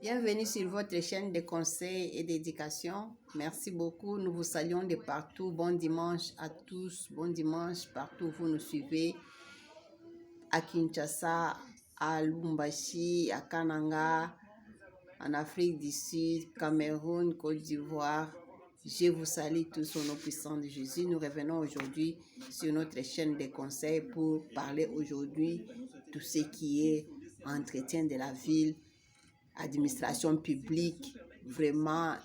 Bienvenue sur votre chaîne de conseils et d'éducation. Merci beaucoup. Nous vous saluons de partout. Bon dimanche à tous. Bon dimanche partout où vous nous suivez. À Kinshasa, à Lubumbashi, à Kananga, en Afrique du Sud, Cameroun, Côte d'Ivoire. Je vous salue tous au nom puissant de Jésus. Nous revenons aujourd'hui sur notre chaîne de conseils pour parler aujourd'hui de ce qui est entretien de la ville, administration publique. Vraiment,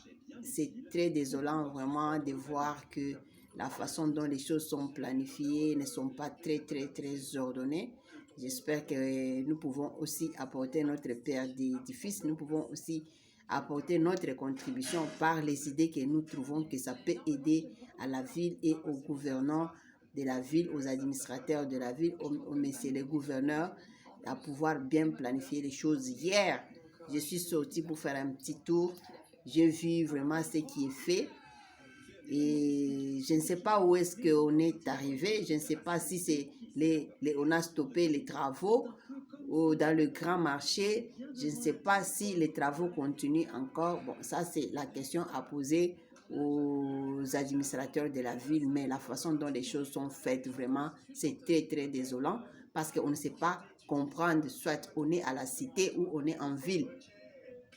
c'est très désolant vraiment de voir que la façon dont les choses sont planifiées ne sont pas très ordonnées. J'espère que nous pouvons aussi apporter notre pierre d'édifice. Nous pouvons aussi apporter notre contribution par les idées que nous trouvons que ça peut aider à la ville et aux gouvernants de la ville, aux administrateurs de la ville, aux messieurs les gouverneurs, à pouvoir bien planifier les choses. Hier, je suis sortie pour faire un petit tour. J'ai vu vraiment ce qui est fait. Et je ne sais pas où est-ce qu'on est arrivé. Je ne sais pas si c'est on a stoppé les travaux ou dans le grand marché. Je ne sais pas si les travaux continuent encore. Bon, ça c'est la question à poser aux administrateurs de la ville. Mais la façon dont les choses sont faites, vraiment, c'est très désolant. Parce qu'on ne sait pas comprendre, soit on est à la cité ou on est en ville.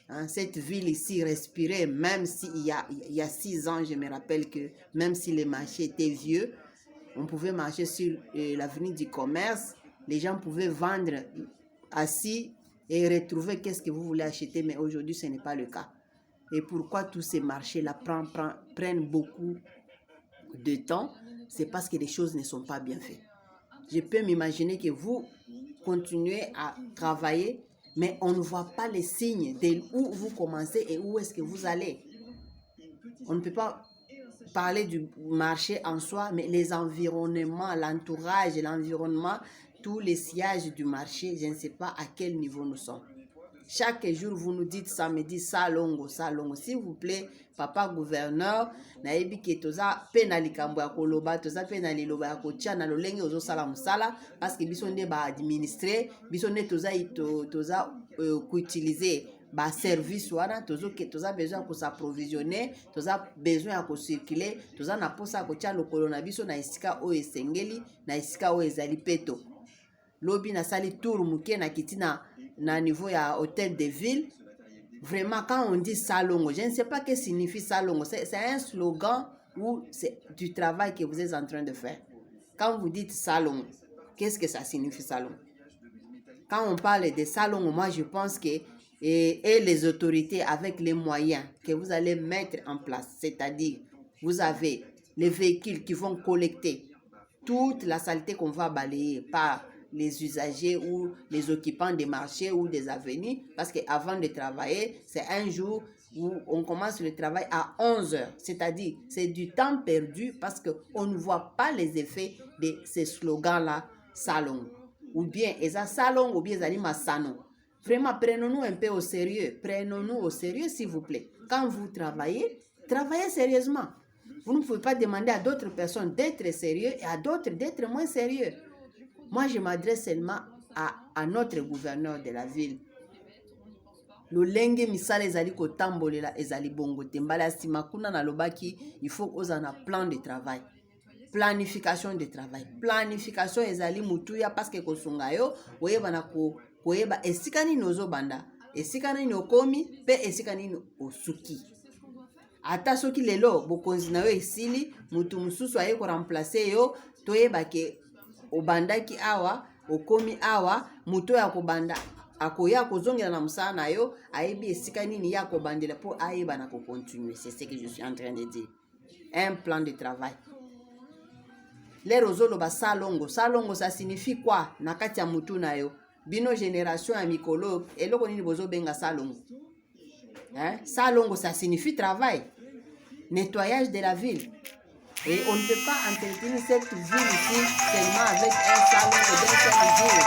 Hein, cette ville ici respirait, même s'il y a 6 ans, je me rappelle que même si les marchés étaient vieux, on pouvait marcher sur l'avenue du commerce, les gens pouvaient vendre assis et retrouver qu'est-ce que vous voulez acheter, mais aujourd'hui ce n'est pas le cas. Et pourquoi tous ces marchés-là prennent beaucoup de temps? C'est parce que les choses ne sont pas bien faites. Je peux m'imaginer que vous continuez à travailler, mais on ne voit pas les signes de où vous commencez et où est-ce que vous allez. On ne peut pas parler du marché en soi, mais les environnements, l'entourage, l'environnement, tous les sièges du marché, je ne sais pas à quel niveau nous sommes. Chaque jour, vous nous dites samedi, salongo. S'il vous plaît, papa gouverneur, naebi ke toza penali kambo ya koloba, toza penali loba ya kotia na lolenge ozo sala musala, parce que biso nde ba administrer, biso nde toza utiliser ba service wana, toza besoin ko s'approvisionner, toza besoin ya ko circuler, toza na posa kotia lokolo na biso na esika o esengeli, na esika o ezali peto. Lobi na sali tour muke na kitina na niveau ya hôtel de ville. Vraiment, quand on dit salongo, je ne sais pas ce que signifie salongo. C'est un slogan ou c'est du travail que vous êtes en train de faire. Quand vous dites salongo, qu'est-ce que ça signifie salongo? Quand on parle de salongo, moi je pense que et les autorités avec les moyens que vous allez mettre en place, c'est-à-dire vous avez les véhicules qui vont collecter toute la saleté qu'on va balayer par les usagers ou les occupants des marchés ou des avenues, parce qu'avant de travailler, c'est un jour où on commence le travail à 11 heures, c'est-à-dire c'est du temps perdu parce qu'on ne voit pas les effets de ces slogans-là, salon, ou bien eza salon, ou bien ezali masano. Vraiment, prenons-nous un peu au sérieux, prenons-nous au sérieux s'il vous plaît. Quand vous travaillez, travaillez sérieusement. Vous ne pouvez pas demander à d'autres personnes d'être sérieux et à d'autres d'être moins sérieux. Moi, je m'adresse seulement à notre gouverneur de la ville. Lolenge misala ezali kotambolela ezali bongo te mbala sima kuna na lobaki, il faut ozana plan de travail. Planification de travail. Planification ezali mutuya parce que kosunga yo oyeba na koyeba esika nini ozobanda, esika nini okomi pe esika nini osuki. Ata soki lelo bokonzi na yo esili, mutu mususu aye ko remplacer yo, toyeba ke obandaki awa, okomi awa, muto ya kobanda akoya kozongela na musala na yo, ayebi esika nini ya kobandela po ayeba na ko continuer. C'est ce que je suis en train de dire. Un plan de travail. Les rozolo ba salongo, salongo ça signifie quoi? Na kati ya mutu na yo. Bino génération ya mikolo, eloko nini bozo benga salongo? Hein? Salongo ça signifie travail. Nettoyage de la ville. Et on ne peut pas entretenir cette ville ici seulement avec un salon de 2 jour.